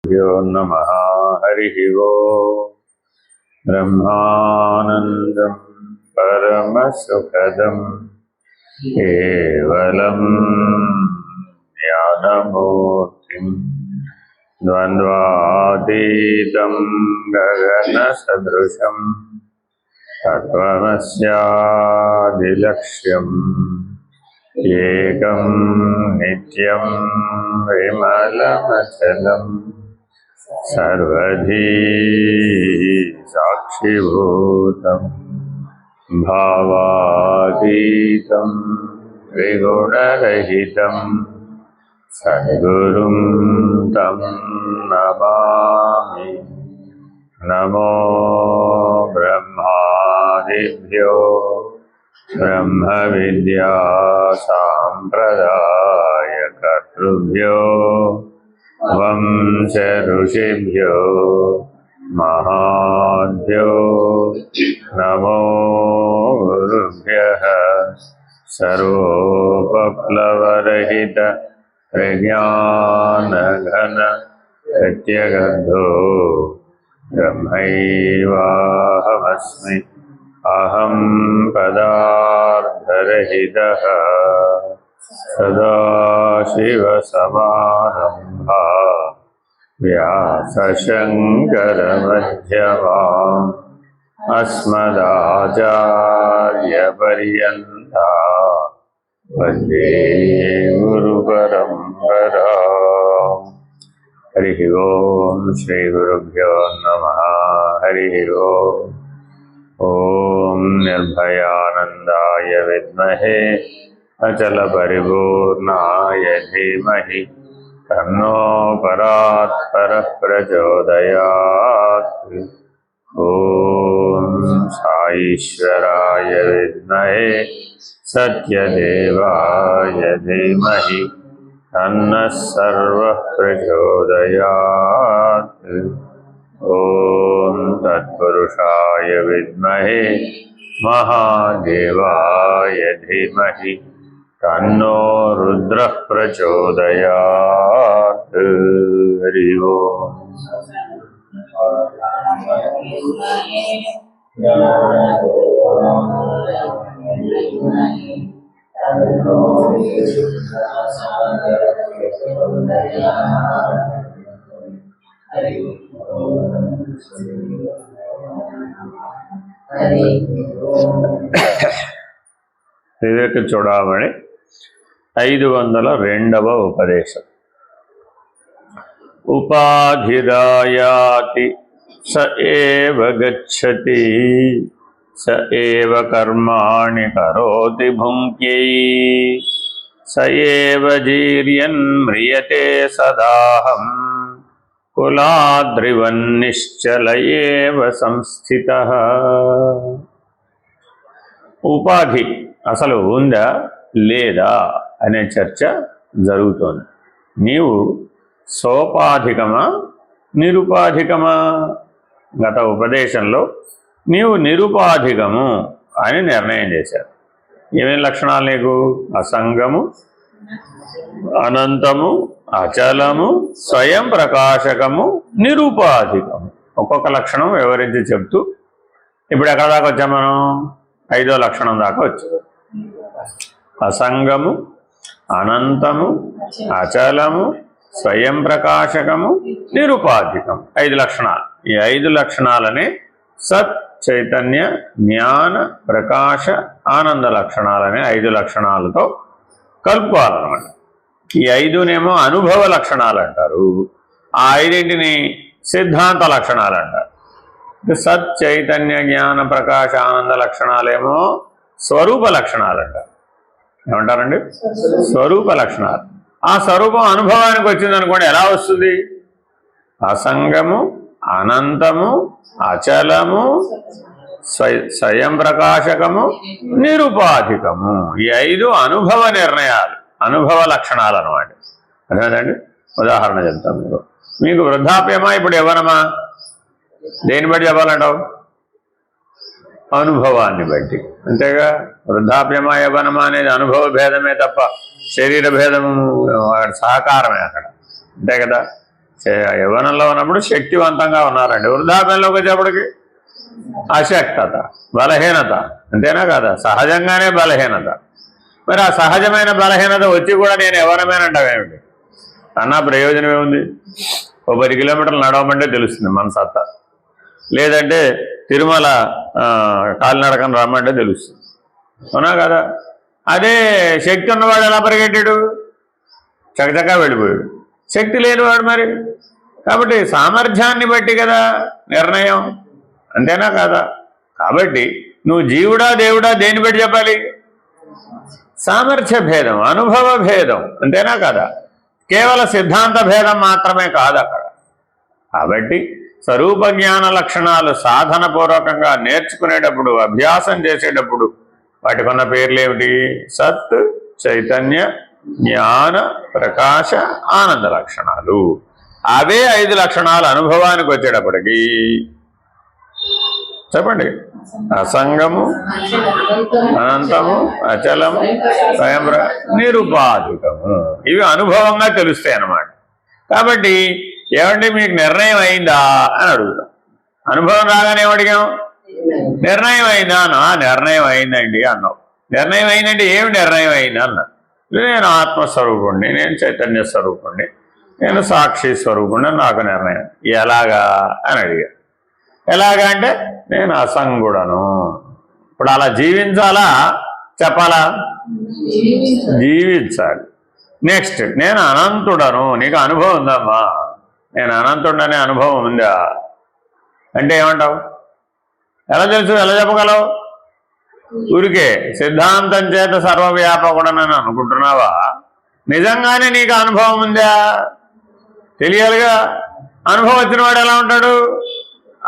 यो नमः हरिः ओम्। ब्रह्मानन्दं परमसुखदं केवलं ज्ञानमूर्तिं द्वन्द्वातीतं गगनसदृशं तत्त्वमस्यादिलक्ष्यम् एकं नित्यं विमलमचलम् सर्वधी साक्षिभूतं भावातीतं त्रिगुणरहितं सद्गुरुं तं नमामि। नमो ब्रह्मादिभ्यो ब्रह्मविद्या साम्प्रदायकर्तृभ्यो वंश ऋषिभ्यो महाभ्यो नमो गुरुभ्यः। सर्वोपप्लवरहित प्रज्ञानघन प्रत्यगर्धो ब्रह्मैवाहमस्मि। अहं पदार्थरहितः सदाशिवसमारम्भा व्यासशङ्करमध्यमाम् अस्मदाचार्यपर्यन्ता वन्दे गुरुपरम्परा। हरिः ओम्। श्रीगुरुभ्यो नमः। हरिः ओम्। ॐ निर्भयानन्दाय विद्महे अचलपरिपूर्णाय धीमहि तन्नो परात्परः प्रचोदयात्। ॐ साईश्वराय विद्महे सत्यदेवाय धीमहि तन्नः सर्वः प्रचोदयात्। ॐ तत्पुरुषाय विद्महे महादेवाय धीमहि तन्नो रुद्रः प्रचोदयात्। हरि ओम्। వివేక చూడమని 502వ ఉపదేశం. ఉపాధిరాయాతి స ఏవ గచ్చతి స ఏవ కర్మాణి కరోతి భుంక్యై స ఏవ జీర్యన్ మ్రియతే సదాహం కులాద్రివన్నిశ్చల ఏవ సంస్థితః. ఉపాధి అసలు ఉందా లేదా అనే చర్చ జరుగుతోంది. నీవు సోపాధికమా నిరుపాధికమా? గత ఉపదేశంలో నీవు నిరుపాధికము అని నిర్ణయం చేశారు. ఏమేమి లక్షణాలు నీకు? అసంగము, అనంతము, అచలము, స్వయం ప్రకాశకము, నిరుపాధికము. ఒక్కొక్క లక్షణం వివరించి చెప్తూ ఇప్పుడు ఎక్కడ దాకా వచ్చాం మనం? 5వ లక్షణం దాకా వచ్చాం. అసంగము, అనంతము, అచలము, స్వయం ప్రకాశకము, నిరుపాధికం. 5 లక్షణాలు. ఈ 5 లక్షణాలని సత్, చైతన్య, జ్ఞాన, ప్రకాశ, ఆనంద లక్షణాలనే 5 లక్షణాలతో కలుపుకోవాలన్నమాట. ఈ 5నేమో అనుభవ లక్షణాలు అంటారు. ఆ 5ని సిద్ధాంత లక్షణాలు అంటారు. సత్, చైతన్య, జ్ఞాన, ప్రకాశ, ఆనంద లక్షణాలేమో స్వరూప లక్షణాలు అంటారు. ఏమంటారండి? స్వరూప లక్షణాలు. ఆ స్వరూపం అనుభవానికి వచ్చిందనుకోండి, ఎలా వస్తుంది? అసంగము, అనంతము, అచలము, స్వయం ప్రకాశకము, నిరుపాధికము. ఈ 5 అనుభవ నిర్ణయాలు, అనుభవ లక్షణాలు అన్నమాట. అర్థమైందండి? ఉదాహరణ చెప్తాను. మీకు వృద్ధాప్యమా ఇప్పుడు యవ్వనమా? దేని బట్టి చెప్పాలంటావు? అనుభవాన్ని బట్టి. అంతేగా? వృద్ధాప్యమా యవ్వనమా అనేది అనుభవ భేదమే తప్ప శరీర భేదము సహకారమే అక్కడ. అంతే కదా? యవ్వనంలో ఉన్నప్పుడు శక్తివంతంగా ఉన్నారండి, వృద్ధాప్యంలోకి వచ్చేప్పటికి అశక్తత, బలహీనత, అంతేనా కదా, సహజంగానే బలహీనత. మరి ఆ సహజమైన బలహీనత వచ్చి కూడా నేను యవ్వనమేనంటావేమిటి అన్నా ప్రయోజనం ఏముంది? ఓ 10 కిలోమీటర్లు నడవమంటే తెలుస్తుంది మన సత్తా, లేదంటే తిరుమల కాలినడకని రమ్మంటే తెలుస్తుంది, అవునా కదా. అదే శక్తి ఉన్నవాడు ఎలా పరిగెట్టాడు? చకచకా వెళ్ళిపోయాడు. శక్తి లేనివాడు మరి. కాబట్టి సామర్థ్యాన్ని బట్టి కదా నిర్ణయం, అంతేనా కాదా? కాబట్టి నువ్వు జీవుడా దేవుడా దేన్ని బట్టి చెప్పాలి? సామర్థ్య భేదం, అనుభవ భేదం, అంతేనా కదా. కేవల సిద్ధాంత భేదం మాత్రమే కాదు అక్కడ. కాబట్టి స్వరూప జ్ఞాన లక్షణాలు సాధనపూర్వకంగా నేర్చుకునేటప్పుడు, అభ్యాసం చేసేటప్పుడు వాటికి ఉన్న పేర్లు ఏమిటి? సత్, చైతన్య, జ్ఞాన, ప్రకాశ, ఆనంద లక్షణాలు. అవే 5 లక్షణాలు అనుభవానికి వచ్చేటప్పటికి చెప్పండి, అసంగము, అనంతము, అచలము, స్వయం నిరుపాధికము. ఇవి అనుభవంగా తెలుస్తాయి అన్నమాట. కాబట్టి ఏమంటే మీకు నిర్ణయం అయిందా అని అడుగుతాం. అనుభవం రాగానే ఏమడిగాం? నిర్ణయం అయిందా అన్నా. నిర్ణయం అయిందండి అన్నావు. నిర్ణయం అయిందంటే ఏమి నిర్ణయం అయింది అన్నా. నేను ఆత్మస్వరూపుణ్ణి, నేను చైతన్య స్వరూపుణ్ణి, నేను సాక్షి స్వరూపుణ్ణి, నాకు నిర్ణయం. ఎలాగా అని అడిగా. ఎలాగా అంటే నేను అసంగుడను. ఇప్పుడు అలా జీవించాలా చెప్పాలా? జీవించాలి. నెక్స్ట్ నేను అనంతుడను. నీకు అనుభవం ఉందమ్మా? నేను అనంతుడనే అనుభవం ఉందా అంటే ఏమంటావు? ఎలా తెలుసు? ఎలా చెప్పగలవు? ఊరికే సిద్ధాంతం చేత సర్వవ్యాపకుడనని అనుకుంటున్నావా? నిజంగానే నీకు అనుభవం ఉందా? తెలియాలిగా. అనుభవం వచ్చిన వాడు ఎలా ఉంటాడు?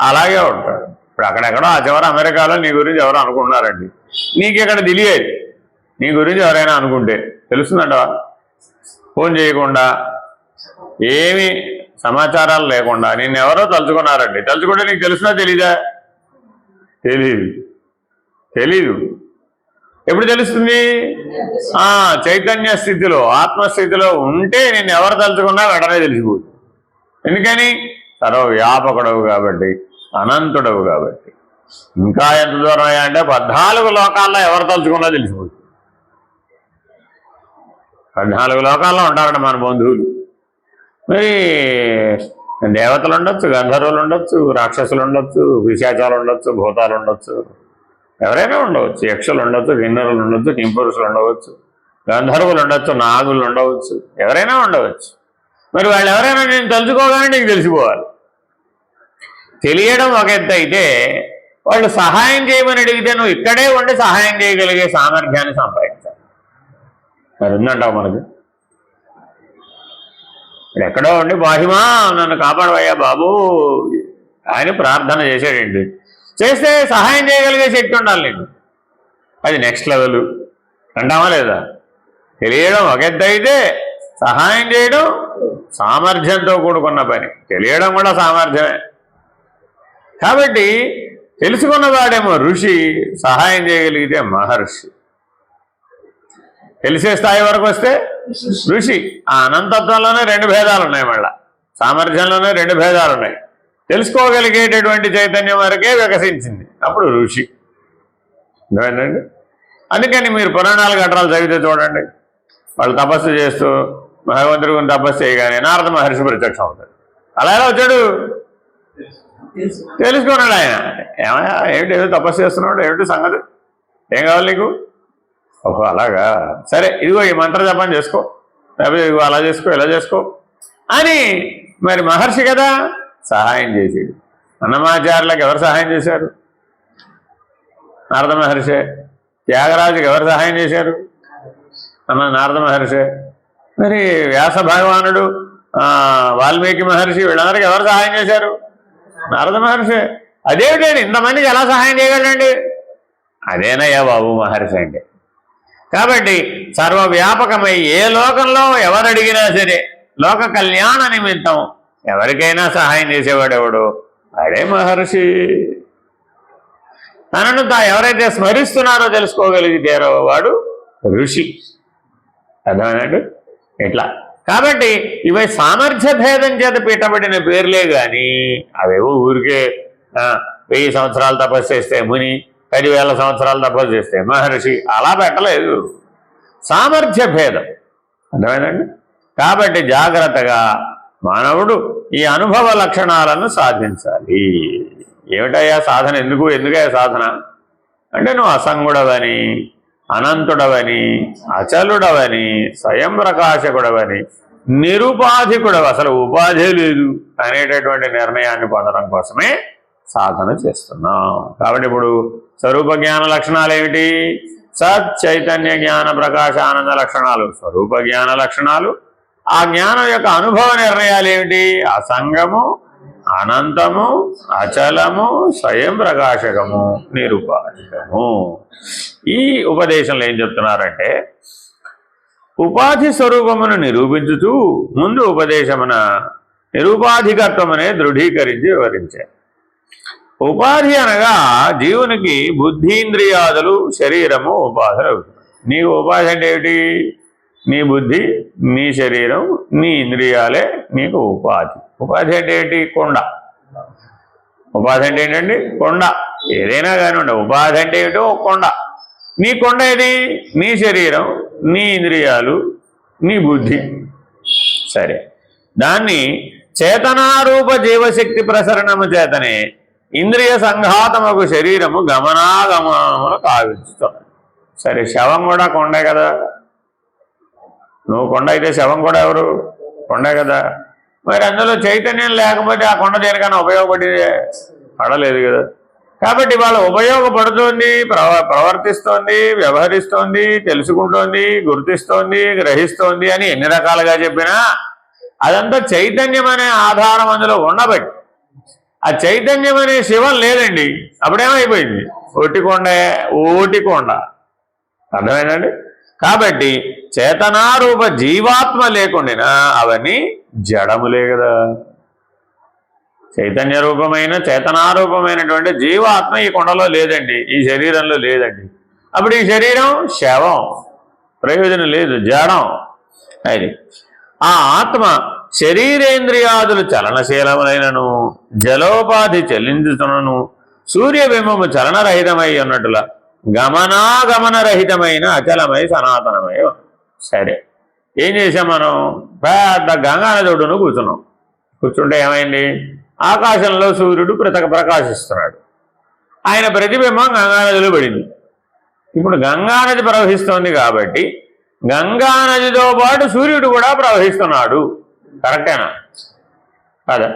అలాగే ఉంటాడు. ఇప్పుడు అక్కడెక్కడో ఆ చివరి అమెరికాలో నీ గురించి ఎవరు అనుకుంటున్నారండి, నీకు ఇక్కడ తెలియదు. నీ గురించి ఎవరైనా అనుకుంటే తెలుస్తుందంటవా? ఫోన్ చేయకుండా, ఏమి సమాచారాలు లేకుండా నిన్నెవరో తలుచుకున్నారండి. తలుచుకుంటే నీకు తెలుసునా తెలీదా? తెలీదు. ఎప్పుడు తెలుస్తుంది? చైతన్య స్థితిలో, ఆత్మస్థితిలో ఉంటే నిన్ను ఎవరు తలుచుకున్నా వెంటనే తెలిసిపోతుంది. ఎందుకని? సర్వవ్యాపకుడవు కాబట్టి, అనంతుడవు కాబట్టి. ఇంకా ఎంత దూరం అయ్యా అంటే 14 లోకాల్లో ఎవరు తలుచుకున్నా తెలిసిపోతుంది. 14 లోకాల్లో ఉంటారంట మన బంధువులు. మరి దేవతలు ఉండొచ్చు, గంధర్వులు ఉండొచ్చు, రాక్షసులు ఉండొచ్చు, పిశాచాలు ఉండొచ్చు, భూతాలు ఉండొచ్చు, ఎవరైనా ఉండవచ్చు. యక్షులు ఉండొచ్చు, కిన్నరులు ఉండొచ్చు, కింపురుషులు ఉండవచ్చు, గంధర్వులు ఉండొచ్చు, నాగులు ఉండవచ్చు, ఎవరైనా ఉండవచ్చు. మరి వాళ్ళు ఎవరైనా నేను తలుచుకోగానే నీకు తెలిసిపోవాలి. తెలియడం ఒక ఎత్తు అయితే, వాళ్ళు సహాయం చేయమని అడిగితే నువ్వు ఇక్కడే ఉండి సహాయం చేయగలిగే సామర్థ్యాన్ని సంపాదించాలి. మరి ఉందంటావు మనకు? ఎక్కడో ఉండి బాహిమా నన్ను కాపాడవయ్యా బాబు ఆయన ప్రార్థన చేసాడేంటి? చేస్తే సహాయం చేయగలిగే శక్తి ఉండాలి నీకు. అది నెక్స్ట్ లెవెల్ అంటామా లేదా? తెలియడం ఒక ఎత్తు అయితే, సహాయం చేయడం సామర్థ్యంతో కూడుకున్న పని. తెలియడం కూడా సామర్థ్యమే. కాబట్టి తెలుసుకున్నవాడేమో ఋషి, సహాయం చేయగలిగితే మహర్షి. తెలిసే స్థాయి వరకు వస్తే ఋషి. ఆ అనంతత్వంలోనే 2 భేదాలు ఉన్నాయి. మళ్ళా సామర్థ్యంలోనే 2 భేదాలు ఉన్నాయి. తెలుసుకోగలిగేటటువంటి చైతన్యం వరకే వికసించింది, అప్పుడు ఋషి. అర్థమైందండి? అందుకని మీరు పురాణాల ఘట్టాలు చదివితే చూడండి, వాళ్ళు తపస్సు చేస్తూ భగవంతుడి గురించి తపస్సు చేయగానే నారద మహర్షి ప్రత్యక్షం అవుతాడు. అలా ఎలా వచ్చాడు? తెలుసుకున్నాడు ఆయన. ఏమయ్యా ఏమిటి, ఏదో తపస్సు చేస్తున్నాడు, ఏమిటి సంగతి, ఏం కావాలి నీకు? ఓహో అలాగా, సరే ఇదిగో ఈ మంత్ర జపం చేసుకో, లేకపోతే ఇదిగో అలా చేసుకో, ఇలా చేసుకో అని. మరి మహర్షి కదా సహాయం చేసేది. అన్నమాచార్యులకు ఎవరు సహాయం చేశారు? నారద మహర్షే. త్యాగరాజుకి ఎవరు సహాయం చేశారు? నారద మహర్షే. మరి వ్యాస భగవానుడు, వాల్మీకి మహర్షి, వీళ్ళందరికీ ఎవరు సహాయం చేశారు? నారద మహర్షి. అదేమిటండి ఇంతమందికి ఎలా సహాయం చేయగలండి? అదేనయ్యా బాబు మహర్షి అంటే. కాబట్టి సర్వవ్యాపకమై ఏ లోకంలో ఎవరు అడిగినా సరే లోక కళ్యాణ నిమిత్తం ఎవరికైనా సహాయం చేసేవాడు ఎవడు? అడే మహర్షి. తనను ఎవరైతే స్మరిస్తున్నారో తెలుసుకోగలిగితేరో వాడు ఋషి. అర్థమైనట్టు ఇట్లా. కాబట్టి ఇవి సామర్థ్య భేదం చేత పెట్టబడిన పేర్లే గాని అవేవో ఊరికే 1000 సంవత్సరాలు తపస్సు చేస్తే ముని, 10,000 సంవత్సరాలు తపస్సు చేస్తే మహర్షి అలా పెట్టలేదు. సామర్థ్య భేదం, అర్థమైందండి. కాబట్టి జాగ్రత్తగా మానవుడు ఈ అనుభవ లక్షణాలను సాధించాలి. ఏమిటయ్యా సాధన? ఎందుకయ్యా సాధన అంటే నువ్వు అసంగుడవని, అనంతుడవని, అచలుడవని, స్వయం ప్రకాశకుడవని, నిరుపాధికుడవు, అసలు ఉపాధి లేదు అనేటటువంటి నిర్ణయాన్ని పొందడం కోసమే సాధన చేస్తున్నాం. కాబట్టి ఇప్పుడు స్వరూప జ్ఞాన లక్షణాలు ఏమిటి? సత్ చైతన్య జ్ఞాన ప్రకాశ ఆనంద లక్షణాలు స్వరూప జ్ఞాన లక్షణాలు. ఆ జ్ఞానం యొక్క అనుభవ నిర్ణయాలు ఏమిటి? అసంగము, అనంతము, అచలము, స్వయం ప్రకాశకము, నిరుపాధికము. ఈ ఉపదేశంలో ఏం చెప్తున్నారంటే ఉపాధి స్వరూపమును నిరూపించుతూ ముందు ఉపదేశమున నిరుపాధికత్వమనే దృఢీకరించి వివరించారు. ఉపాధి అనగా జీవునికి బుద్ధీంద్రియాదులు, శరీరము ఉపాధులు అవుతుంది. నీకు ఉపాధి అంటే ఏమిటి? నీ బుద్ధి, నీ శరీరం, నీ ఇంద్రియాలే నీకు ఉపాధి. ఉపాధి అంటే ఏంటి? కొండ. ఉపాధి అంటే ఏంటండి? కొండ. ఏదైనా కానివ్వండి, ఉపాధి అంటే ఏమిటో ఒక కొండ. నీ కొండ ఏది? నీ శరీరం, నీ ఇంద్రియాలు, నీ బుద్ధి. సరే, దాన్ని చేతనారూప జీవశక్తి ప్రసరణము చేతనే ఇంద్రియ సంఘాతముకు శరీరము గమనాగమనములు కావించుతుంది. సరే, శవం కూడా కొండే కదా. నువ్వు కొండ అయితే శవం కూడా ఎవరు? కొండే కదా. మరి అందులో చైతన్యం లేకపోతే ఆ కొండ దేనికైనా పడలేదు కదా. కాబట్టి వాళ్ళ ఉపయోగపడుతోంది, ప్రవర్తిస్తోంది, వ్యవహరిస్తోంది, తెలుసుకుంటోంది, గుర్తిస్తోంది, గ్రహిస్తోంది అని ఎన్ని రకాలుగా చెప్పినా అదంతా చైతన్యం అనే ఆధారం అందులో ఉండబట్టి. ఆ చైతన్యం అనే శివం లేదండి, అప్పుడేమైపోయింది? ఓటికొండ. అర్థమైందండి. కాబట్టి చేతనారూప జీవాత్మ లేకుండా అవన్నీ జడములే కదా. చైతన్య రూపమైన చేతనారూపమైనటువంటి జీవాత్మ ఈ కొండలో లేదండి, ఈ శరీరంలో లేదండి. అప్పుడు ఈ శరీరం శవం, ప్రయోజనం లేదు, జడం. అది ఆ ఆత్మ శరీరేంద్రియాదులు చలనశీలములైనను, జలోపాధి చెల్లించుతున్నను, సూర్యబింబము చలనరహితమై ఉన్నట్టులా గమనాగమనరహితమైన అచలమై సనాతనమై. సరే, ఏం చేసాం మనం? పెద్ద గంగానది ఒడ్డును కూర్చుంటే ఏమైంది? ఆకాశంలో సూర్యుడు ప్రకాశిస్తున్నాడు. ఆయన ప్రతిబింబం గంగానదిలో పడింది. ఇప్పుడు గంగానది ప్రవహిస్తోంది కాబట్టి గంగానదితో పాటు సూర్యుడు కూడా ప్రవహిస్తున్నాడు. కరెక్టేనా కాదా?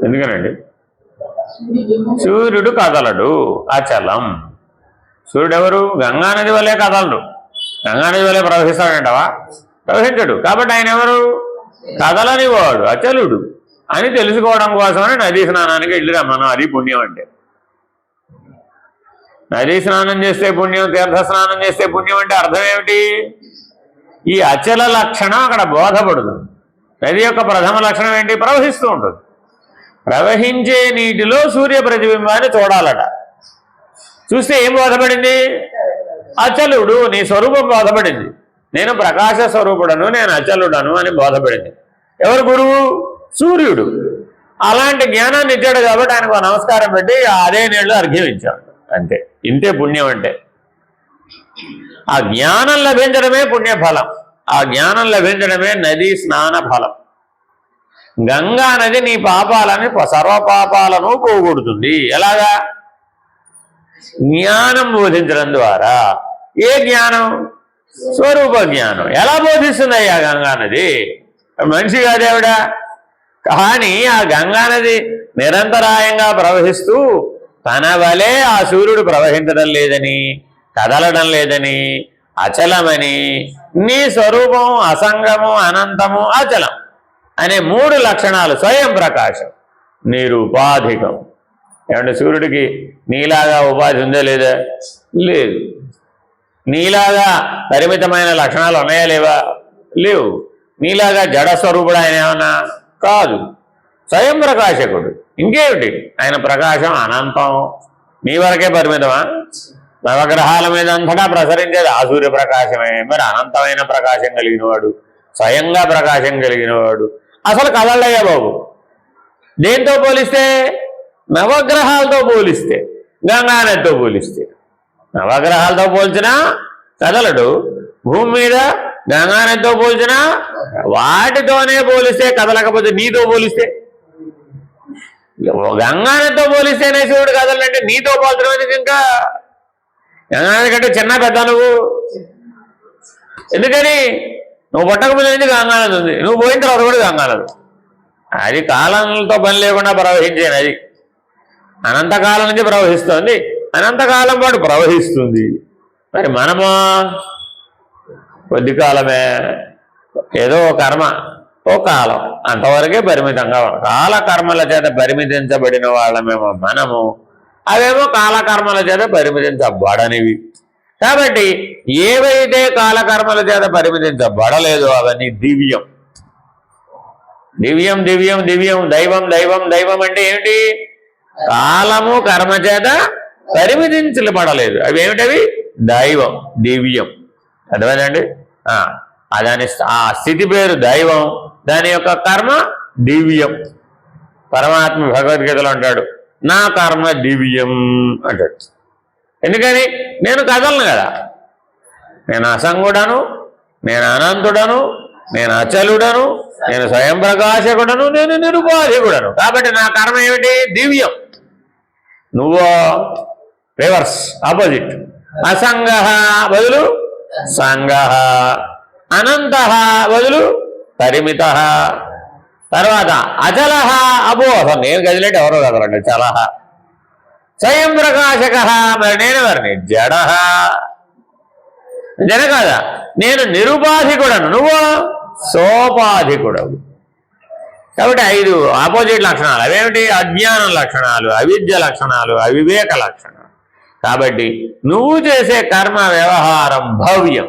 ఎందుకనండి? సూర్యుడు కదలడు, అచలం. సూర్యుడు ఎవరు? గంగానది వల్లే కదలడు, గంగానది వల్లే ప్రవహిస్తాడంటవా? ప్రవహించడు. కాబట్టి ఆయన ఎవరు? కదలని వాడు, అచలుడు అని తెలుసుకోవడం కోసమని నదీ స్నానానికి వెళ్ళిరా మనం. అది పుణ్యం అంటే. నదీ స్నానం చేస్తే పుణ్యం, తీర్థ స్నానం చేస్తే పుణ్యం అంటే అర్థం ఏమిటి? ఈ అచల లక్షణం అక్కడ బోధపడదు. నది యొక్క ప్రథమ లక్షణం ఏంటి? ప్రవహిస్తూ ఉంటుంది. ప్రవహించే నీటిలో సూర్య ప్రతిబింబాన్ని చూడాలట. చూస్తే ఏం బోధపడింది? అచలుడు, నీ స్వరూపం బోధపడింది. నేను ప్రకాశ స్వరూపుడను, నేను అచలుడను అని బోధపడింది. ఎవరు? గురువు, సూర్యుడు. అలాంటి జ్ఞానాన్ని ఇచ్చాడు కాబట్టి ఆయనకు నమస్కారం పెట్టి అదే నీళ్ళు అర్ఘ్యం ఇచ్చాడు. అంతే, ఇంతే పుణ్యం అంటే. ఆ జ్ఞానం లభించడమే పుణ్యఫలం, ఆ జ్ఞానం లభించడమే నదీ స్నాన ఫలం. గంగా నది నీ పాపాలని, సర్వపాపాలను పోగొడుతుంది. ఎలాగా? జ్ఞానం బోధించడం ద్వారా. ఏ జ్ఞానం? స్వరూప జ్ఞానం. ఎలా బోధిస్తుంది అయ్యా గంగానది? మనిషి కాదేవిడా. కానీ ఆ గంగానది నిరంతరాయంగా ప్రవహిస్తూ తన వలే ఆ సూర్యుడు ప్రవహించడం లేదని, కదలడం లేదని, అచలమని, నీ స్వరూపం అసంగము, అనంతము, అచలం అనే 3 లక్షణాలు, స్వయం ప్రకాశం, నిరుపాధికం. ఏమంటే సూర్యుడికి నీలాగా ఉపాధి ఉందా లేదా? లేదు. నీలాగా పరిమితమైన లక్షణాలు ఉన్నాయా లేవా? లేవు. నీలాగా జడ స్వరూపుడు ఆయన ఏమన్నా? కాదు. స్వయం ప్రకాశకుడు. ఇంకేమిటి? ఆయన ప్రకాశం అనంతం. నీ వరకే పరిమితమా? నవగ్రహాల మీద అంతటా ప్రసరించేది ఆ సూర్యప్రకాశమే. మరి అనంతమైన ప్రకాశం కలిగినవాడు, స్వయంగా ప్రకాశం కలిగినవాడు అసలు కదలయ్యా బాబు. దేంతో పోలిస్తే? నవగ్రహాలతో పోలిస్తే, గంగానదితో పోలిస్తే. నవగ్రహాలతో పోల్చినా కదలడు, భూమి మీద గంగానదితో పోల్చినా వాటితోనే పోలిస్తే కదలకపోతే నీతో పోలిస్తే, గంగానదితో పోలిస్తేనే శివుడు కదలంటే నీతో పోల్చడం ఇంకా? గంగానది కంటే చిన్న పెద్ద నువ్వు. ఎందుకని? నువ్వు పుట్టకపోతే గంగానది ఉంది, నువ్వు పోయిన తర్వాత కూడా గంగానది. అది కాలంతో పని లేకుండా ప్రవహించే నది. అనంతకాలం నుంచి ప్రవహిస్తుంది, అనంతకాలం పాటు ప్రవహిస్తుంది. మరి మనము కొద్ది కాలమే, ఏదో కర్మ, ఓ కాలం, అంతవరకే పరిమితంగా కాలకర్మల చేత పరిమితించబడిన వాళ్ళమేమో మనము, అవేమో కాలకర్మల చేత పరిమితించబడనివి. కాబట్టి ఏవైతే కాలకర్మల చేత పరిమితించబడలేదో అవన్నీ దివ్యం. దివ్యం దివ్యం దివ్యం, దైవం దైవం దైవం అంటే ఏమిటి? కాలము కర్మ చేత పరిమితించబడలేదు. అవి ఏమిటవి? దైవం, దివ్యం. అర్థమైందండి? దాని ఆ స్థితి పేరు దైవం, దాని యొక్క కర్మ దివ్యం. పరమాత్మ భగవద్గీతలో అంటాడు, నా కర్మ దివ్యం అంటాడు. ఎందుకని? నేను కదలను కదా, నేను అసంగుడను, నేను అనంతుడను, నేను అచలుడను, నేను స్వయం ప్రకాశకుడను, నేను నిరుపాధికుడను. కాబట్టి నా కర్మ ఏమిటి? దివ్యం. నువ్వు రివర్స్, ఆపోజిట్. అసంగ బదులు సంగ, అనంత బదులు పరిమిత. తర్వాత అచల అబోధం, నేను కదిలేట ఎవరో కదలండి, చల. స్వయం ప్రకాశక, మరి నేను ఎవరిని? జడ. జడ కాదా? నేను నిరుపాధికుడను, నువ్వు సోపాధికుడవు. కాబట్టి 5 ఆపోజిట్ లక్షణాలు. అవేమిటి? అజ్ఞానం లక్షణాలు, అవిద్య లక్షణాలు, అవివేక లక్షణాలు. కాబట్టి నువ్వు చేసే కర్మ వ్యవహారం భవ్యం,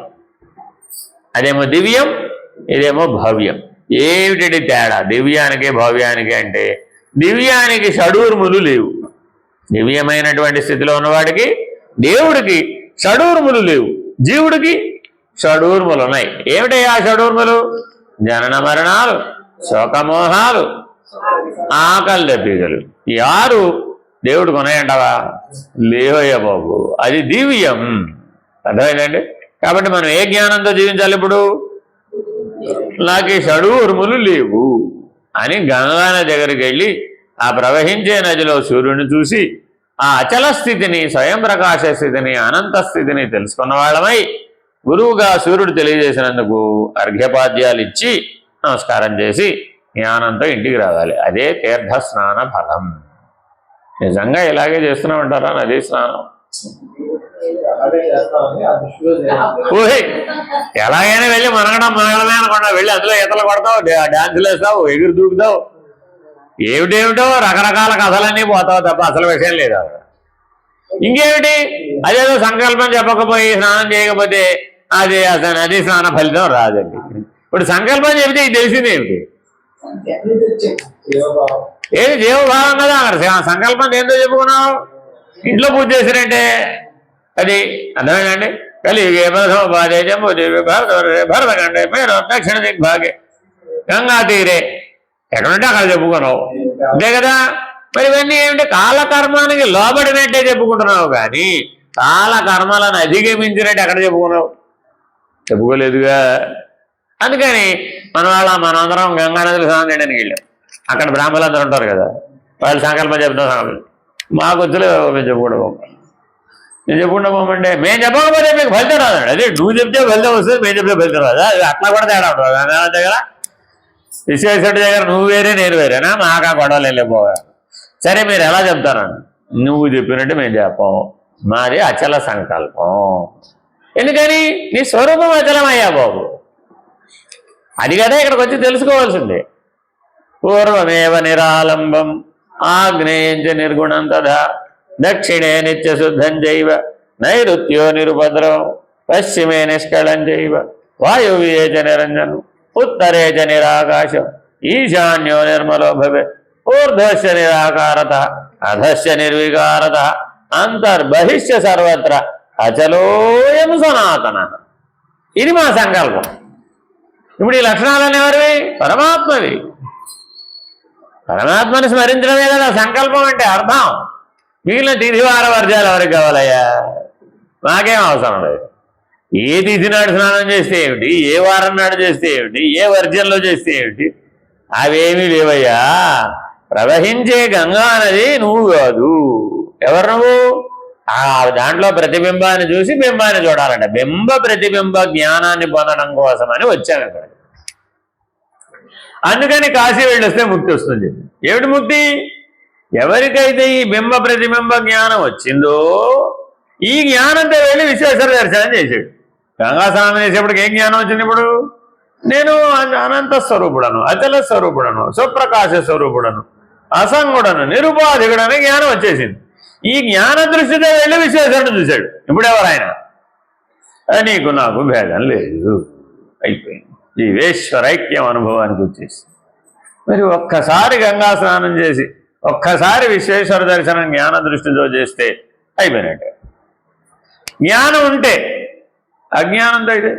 అదేమో దివ్యం, ఇదేమో భవ్యం. ఏమిటి తేడా దివ్యానికి భవ్యానికి అంటే? దివ్యానికి షడూర్ములు లేవు. దివ్యమైనటువంటి స్థితిలో ఉన్నవాడికి, దేవుడికి షడూర్ములు లేవు, జీవుడికి షడూర్ములు ఉన్నాయి. ఏమిటి ఆ షడూర్ములు? జనన మరణాలు, శోకమోహాలు, ఆకలి దప్పికలు. ఈ 6 దేవుడికి ఉన్నాయంటావా? లేవయ్య బాబు, అది దివ్యం. అర్థమైందండి? కాబట్టి మనం ఏ జ్ఞానంతో జీవించాలి ఇప్పుడు? నాకు ఈ షడూర్ములు లేవు అని గంగా నది దగ్గరికి వెళ్ళి ఆ ప్రవహించే నదిలో సూర్యుడిని చూసి ఆ అచల స్థితిని, స్వయం ప్రకాశ స్థితిని, అనంత స్థితిని తెలుసుకున్న వాళ్ళమై గురువుగా సూర్యుడు తెలియజేసినందుకు అర్ఘ్యపాద్యాలు ఇచ్చి నమస్కారం చేసి జ్ఞానంతో ఇంటికి రావాలి. అదే తీర్థ స్నాన ఫలం. నిజంగా ఇలాగే చేస్తున్నామంటారా నదీ స్నానం? ఊహే, ఎలాగైనా వెళ్ళి మనగడమే అనుకున్నా, వెళ్ళి అందులో ఈతలు కొడతావు, డాన్సులు వేస్తావు, ఎగురు దూకుతావు, ఏమిటేమిటో రకరకాల కథలన్నీ పోతావు తప్ప అసలు విషయం లేదు. ఇంకేమిటి? అదేదో సంకల్పం చెప్పకపోయి స్నానం చేయకపోతే అది అసలు నదీ స్నాన ఫలితం రాదండి. ఇప్పుడు సంకల్పం చెబితే ఇది తెలిసింది ఏమిటి? ఏది జీవభావం కదా. అక్కడ సంకల్పం ఏంటో చెప్పుకున్నావు, ఇంట్లో పూజ చేసినట్టే. అది అర్థమేనండి? కలిగే భరతఖండే పేరు దక్షిణ దిగ్భాగే గంగా తీరే, ఎక్కడుంటే అక్కడ చెప్పుకున్నావు, అంతే కదా. మరి ఇవన్నీ ఏమిటి? కాలకర్మానికి లోబడినట్టే చెప్పుకుంటున్నావు, కానీ కాలకర్మలను అధిగమించినట్టు ఎక్కడ చెప్పుకున్నావు? చెప్పుకోలేదుగా. అందుకని మనందరం గంగానదిలో స్నానం చేయడానికి వెళ్ళాం. అక్కడ బ్రాహ్మణులందరూ ఉంటారు కదా, వాళ్ళు సంకల్పం చెప్తాం, సంకల్పం మాకు వచ్చలే మేము చెప్పుకుంటూ పోమండి. నేను చెప్పుకుంటూ పోమంటే మేము చెప్పకపోతే మీకు ఫలితం రాదండి. అదే నువ్వు చెప్తే ఫలితం వస్తుంది, మేము చెప్తే ఫలితం రాదు. అది అట్లా కూడా తేడా ఉంటుంది. గంగానది దగ్గర విశ్వేశ్వరుడి దగ్గర నువ్వు వేరే నేను వేరేనా? మాకు ఆ గొడవలు వెళ్ళిపోగా. సరే మీరు ఎలా చెప్తారని, నువ్వు చెప్పినట్టు మేము చెప్పాం, మాది అచల సంకల్పం. ఎందుకని? నీ స్వరూపం అచలమయ్యా బాబు. అది కదా ఇక్కడికి వచ్చి తెలుసుకోవాల్సిందే. పూర్వమేవ నిరాలంబం ఆగ్నేయంచ నిర్గుణం తథా దక్షిణే నిత్యశుద్ధం చైవ నైరుత్యో నిరుపద్రవం పశ్చిమే నిష్కళం చైవ వాయువ్యే చ నిరంజనం ఉత్తరే చ నిరాకాశం ఈశాన్యో నిర్మలో భవే ఊర్ధ్వస్య నిరాకారత అధస్య నిర్వికారత అంతర్బహిష్య సర్వత్ర అచలోయం సనాతన. ఇది మా సంకల్పం. ఇప్పుడు ఈ లక్షణాలన్నీ ఎవరివి? పరమాత్మవి. పరమాత్మని స్మరించడమే కదా సంకల్పం అంటే అర్థం. మిగిలిన తిథి వార వర్జాలు ఎవరికి కావాలయ్యా? నాకేం అవసరం లేదు. ఏ తిథి నాడు స్నానం చేస్తే ఏమిటి, ఏ వారం నాడు చేస్తే ఏమిటి, ఏ వర్జంలో చేస్తే ఏమిటి, అవేమీ లేవయ్యా. ప్రవహించే గంగా నది నువ్వు కాదు. ఎవరు నువ్వు? ఆ దాంట్లో ప్రతిబింబాన్ని చూసి బింబాన్ని చూడాలంట. బింబ ప్రతిబింబ జ్ఞానాన్ని పొందడం కోసమని వచ్చాను ఇక్కడ. అందుకని కాశీ వెళ్ళొస్తే ముక్తి వస్తుంది. ఏమిటి ముక్తి? ఎవరికైతే ఈ బింబ ప్రతిబింబ జ్ఞానం వచ్చిందో ఈ జ్ఞానంతో వెళ్ళి విశ్వేశ్వర దర్శనం చేశాడు. గంగా స్నానం చేసేప్పటికి ఏం జ్ఞానం వచ్చింది? ఇప్పుడు నేను అనంత స్వరూపుడను, అచల స్వరూపుడను, సుప్రకాశ స్వరూపుడను, అసంగుడను, నిరుపాధికుడని జ్ఞానం వచ్చేసింది. ఈ జ్ఞాన దృష్టితో వెళ్ళి విశ్వేశ్వరుడు చూశాడు. ఇప్పుడు ఎవరైనా నీకు నాకు భేదం లేదు, అయిపోయింది. జీవేశ్వరైక్యం అనుభవానికి వచ్చేసి మరి ఒక్కసారి గంగా స్నానం చేసి ఒక్కసారి విశ్వేశ్వర దర్శనం జ్ఞాన దృష్టితో చేస్తే అయిపోయినట్టే. జ్ఞానం ఉంటే అజ్ఞానంతో అయితే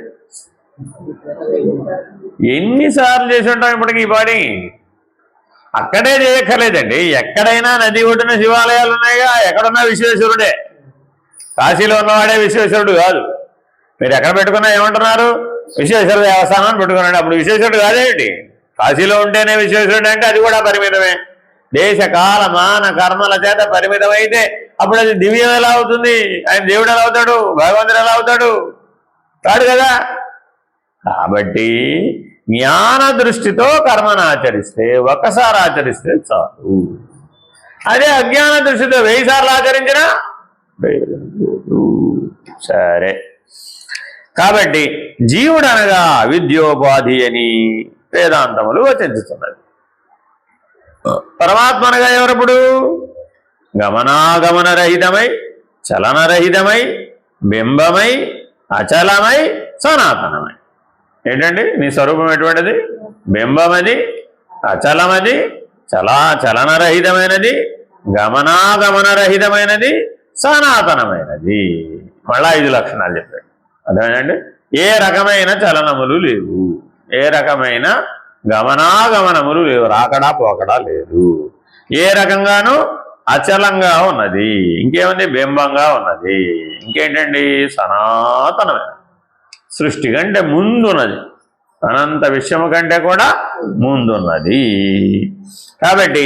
ఎన్నిసార్లు చేసి ఉంటాం ఇప్పటికి ఈ పాడి? అక్కడే చేయక్కర్లేదండి. ఎక్కడైనా నది ఒడ్డున శివాలయాలు ఉన్నాయిగా, ఎక్కడున్నా విశ్వేశ్వరుడే. కాశీలో ఉన్నవాడే విశ్వేశ్వరుడు కాదు. మీరు ఎక్కడ పెట్టుకున్నా ఏమంటున్నారు? విశ్వేశ్వర దేవస్థానం అని పెట్టుకున్నాడు. అప్పుడు విశ్వేశ్వరుడు కాదేమిటి? కాశీలో ఉంటేనే విశ్వేశ్వరుడు అంటే అది కూడా పరిమితమే. దేశ కాల మాన కర్మల చేత పరిమితమైతే అప్పుడు అది దివ్యం ఎలా అవుతుంది? ఆయన దేవుడు ఎలా అవుతాడు? భగవంతుడు ఎలా అవుతాడు? కాడు కదా. కాబట్టి జ్ఞాన దృష్టితో కర్మను ఆచరిస్తే ఒకసారి ఆచరిస్తే చాలు. అదే అజ్ఞాన దృష్టితో 1000 సార్లు ఆచరించినా సరే. కాబట్టి జీవుడు అనగా అవిద్యోపాధి అని వేదాంతములు వచించుతున్నది. పరమాత్మ అనగా ఎవరప్పుడు? గమనాగమన రహితమై, చలనరహితమై, బింబమై, అచలమై, సనాతనమై. ఏంటండి నీ స్వరూపం ఎటువంటిది? బింబమది, అచలమది, చలనరహితమైనది, గమనాగమనరహితమైనది, సనాతనమైనది. మళ్ళా 5 లక్షణాలు చెప్పాడు. అదేనండి, ఏ రకమైన చలనములు లేవు, ఏ రకమైన గమనాగమనములు లేవు, రాకడా పోకడా లేదు. ఏ రకంగానూ అచలంగా ఉన్నది. ఇంకేముంది? బింబంగా ఉన్నది. ఇంకేంటండి? సనాతనమైన, సృష్టి కంటే ముందున్నది, అనంత విశ్వము కంటే కూడా ముందున్నది. కాబట్టి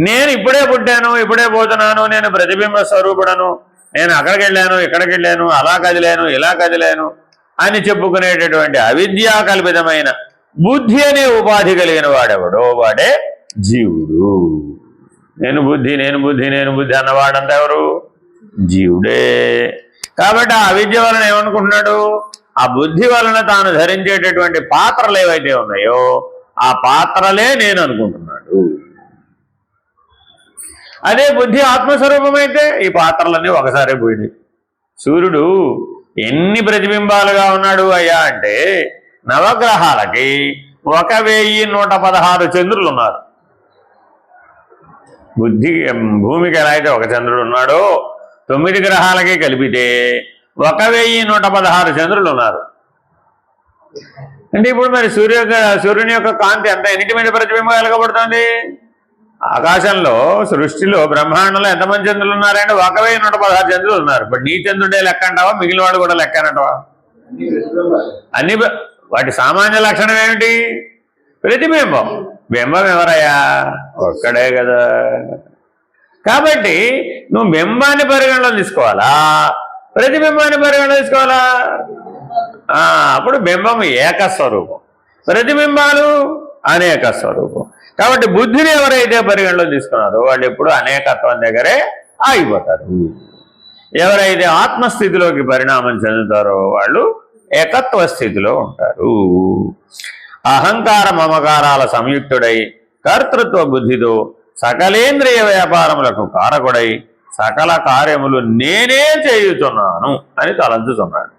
నేను ఇప్పుడే పుట్టాను, ఇప్పుడే పోతున్నాను, నేను ప్రతిబింబ స్వరూపుడను, నేను అక్కడికి వెళ్ళాను, ఇక్కడికి వెళ్ళాను, అలా కదిలాను, ఇలా కదిలాను అని చెప్పుకునేటటువంటి అవిద్యా కల్పితమైన బుద్ధి అనే ఉపాధి కలిగిన వాడెవడో వాడే జీవుడు. నేను బుద్ధి, నేను బుద్ధి, నేను బుద్ధి అన్నవాడంతా ఎవరు? జీవుడే. కాబట్టి ఆ అవిద్య వలన ఏమనుకుంటున్నాడు? ఆ బుద్ధి వలన తాను ధరించేటటువంటి పాత్రలు ఏవైతే ఉన్నాయో ఆ పాత్రలే నేను అనుకుంటున్నాడు. అదే బుద్ధి ఆత్మస్వరూపమైతే ఈ పాత్రలన్నీ ఒకసారి పోయినాయి. సూర్యుడు ఎన్ని ప్రతిబింబాలుగా ఉన్నాడు అయ్యా అంటే నవగ్రహాలకి 1116 చంద్రులు ఉన్నారు. భూమికి ఎలా అయితే ఒక చంద్రుడు ఉన్నాడో 9 గ్రహాలకి కలిపితే 1116 చంద్రులు ఉన్నారు. అంటే ఇప్పుడు మరి సూర్యుని యొక్క కాంతి అంతా ఎన్నిటి మీద ప్రతిబింబం వెలగబడుతుంది? ఆకాశంలో సృష్టిలో బ్రహ్మాండంలో ఎంతమంది చంద్రులు ఉన్నారంటే 1116 చంద్రులు ఉన్నారు. బట్ నీ చంద్రుడే లెక్క అంటావా, మిగిలిన వాడు కూడా లెక్క అంటావా? అన్ని వాటి సామాన్య లక్షణం ఏమిటి? ప్రతిబింబం. బింబం ఎవరయ్యా? ఒక్కడే కదా. కాబట్టి నువ్వు బింబాన్ని పరిగణలో తీసుకోవాలా, ప్రతిబింబాన్ని పరిగణలో తీసుకోవాలా? అప్పుడు బింబం ఏకస్వరూపం, ప్రతిబింబాలు అనేక స్వరూపం. కాబట్టి బుద్ధిని ఎవరైతే పరిగణలో తీసుకున్నారో వాళ్ళు ఎప్పుడు అనేకత్వం దగ్గరే ఆగిపోతారు. ఎవరైతే ఆత్మస్థితిలోకి పరిణామం చెందుతారో వాళ్ళు ఏకత్వ స్థితిలో ఉంటారు. అహంకార మమకారాల సంయుక్తుడై కర్తృత్వ బుద్ధితో సకలేంద్రియ వ్యాపారములకు కారకుడై సకల కార్యములు నేనే చేయుచున్నాను అని తలంచుతున్నాడు.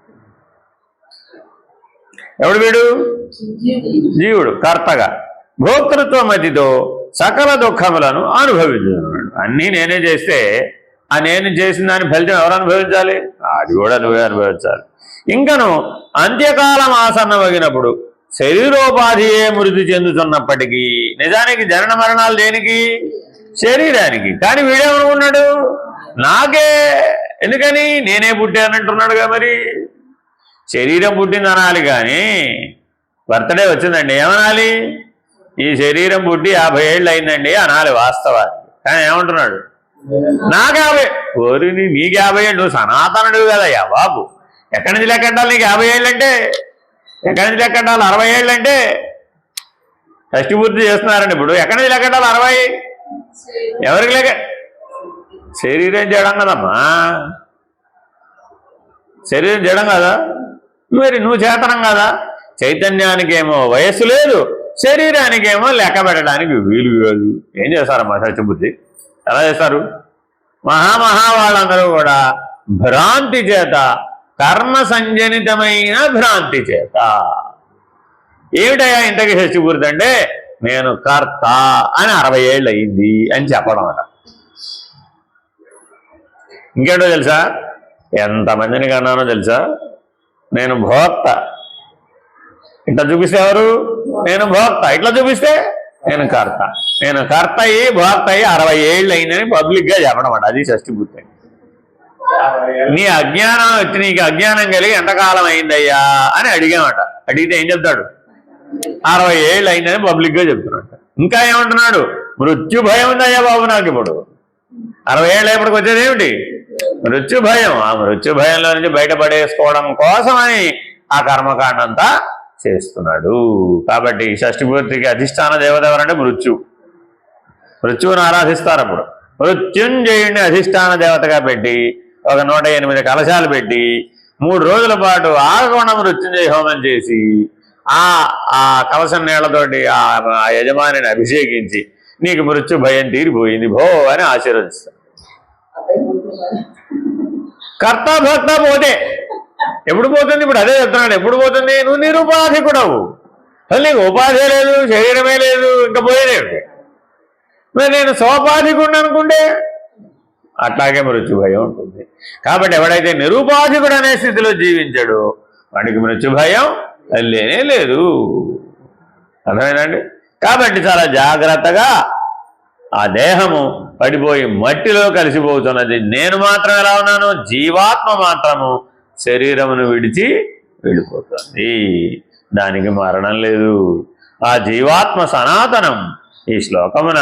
ఎవడు వీడు? జీవుడు కర్తగా భోక్తృత్వ మతితో సకల దుఃఖములను అనుభవించుతున్నాడు. అన్నీ నేనే చేస్తే ఆ నేను చేసిన దాని ఫలితం ఎవరు అనుభవించాలి? అది కూడా నువ్వే అనుభవించాలి. ఇంకను అంత్యకాలం ఆసన్నమగినప్పుడు శరీరోపాధియే మృతి చెందుతున్నప్పటికీ నిజానికి జనన మరణాలు దేనికి? శరీరానికి. కానీ వీడేమనుకున్నాడు? నాకే. ఎందుకని? నేనే పుట్టానంటున్నాడుగా. మరి శరీరం పుట్టింది అనాలి, కానీ బర్త్డే వచ్చిందండి ఏమనాలి? ఈ శరీరం పుట్టి 50 ఏళ్ళు అయిందండి అనాలి వాస్తవానికి. కానీ ఏమంటున్నాడు? నాకు 50. ఓరిని నీకు 50 ఏళ్ళు? నువ్వు సనాతనుడు కదయ్యా బాబు. ఎక్కడి నుంచి లెక్కంటాలి నీకు 50 ఏళ్ళు అంటే? ఎక్కడి నుంచి లెక్కంటాలి 60 ఏళ్ళు అంటే? షష్టి పూర్తి చేస్తున్నారండి ఇప్పుడు. ఎక్కడి నుంచి లెక్కంటాలి 60? ఎవరికి లెక్క? శరీరం చేయడం కదమ్మా. శరీరం చేయడం కదా. మరి నువ్వు చేతనం కదా. చైతన్యానికేమో వయస్సు లేదు, శరీరానికేమో లెక్క పెట్టడానికి వీలు కాదు. ఏం చేస్తారమ్మా సత్యబుద్ధి? ఎలా చేస్తారు? వాళ్ళందరూ కూడా భ్రాంతి చేత, కర్మ సంజనితమైన భ్రాంతి చేత. ఏమిటయా ఇంతకీ షష్టిపూర్తి అంటే? నేను కర్త అని 60 ఏళ్ళు అయింది అని చెప్పడం అట. ఇంకేంటో తెలుసా? ఎంతమందిని కన్నానో తెలుసా? నేను భోక్త. ఇట్లా చూపిస్తే ఎవరు? నేను భోక్త. ఇట్లా చూపిస్తే నేను కర్త. నేను కర్త అయ్యి భోక్త అయ్యి 60 ఏళ్ళు అయిందని పబ్లిక్గా చెప్పడం అట. అది షష్టిపూర్తి. నీ అజ్ఞానం వచ్చి నీకు అజ్ఞానం కలిగి ఎంతకాలం అయిందయ్యా అని అడిగామట. అడిగితే ఏం చెప్తాడు? 60 ఏళ్ళు అయిందని పబ్లిక్గా చెప్తున్నాడు. ఇంకా ఏమంటున్నాడు? మృత్యు భయం ఉందయ్యా బాబు నాకు ఇప్పుడు. 60 ఏళ్ళు ఎప్పటికి వచ్చేది ఏమిటి? మృత్యు భయం. ఆ మృత్యు భయంలో నుంచి బయటపడేసుకోవడం కోసమని ఆ కర్మకాండ అంతా చేస్తున్నాడు. కాబట్టి షష్టిపూర్తికి అధిష్టాన దేవత ఎవరంటే మృత్యు. మృత్యువుని ఆరాధిస్తారు. అప్పుడు మృత్యుంజయుడిని అధిష్టాన దేవతగా పెట్టి ఒక 108 కలశాలు పెట్టి 3 రోజుల పాటు ఆగకుండా మృత్యుంజయ హోమం చేసి ఆ కలశం నీళ్లతోటి ఆ యజమానిని అభిషేకించి నీకు మృత్యు భయం తీరిపోయింది భో అని ఆశీర్వదిస్తారు. కర్త భక్త పోతే ఎప్పుడు పోతుంది? ఇప్పుడు అదే చెప్తున్నాడు. ఎప్పుడు పోతుంది? నువ్వు నిరుపాధికుడవు. అసలు నీకు ఉపాధి లేదు, శరీరమే లేదు, ఇంకా పోయేదేమిటి? మరి నేను సోపాధికుడు అనుకుంటే అట్లాగే మృత్యు భయం ఉంటుంది. కాబట్టి ఎవడైతే నిరుపాధికుడు అనే స్థితిలో జీవించాడో వాడికి మృత్యు భయం లేనే లేదు. అర్థమైందండి? కాబట్టి చాలా జాగ్రత్తగా ఆ దేహము పడిపోయి మట్టిలో కలిసిపోతున్నది. నేను మాత్రం ఎలా ఉన్నాను? జీవాత్మ మాత్రము శరీరమును విడిచి వెళ్ళిపోతుంది. దానికి మరణం లేదు. ఆ జీవాత్మ సనాతనం. ఈ శ్లోకమున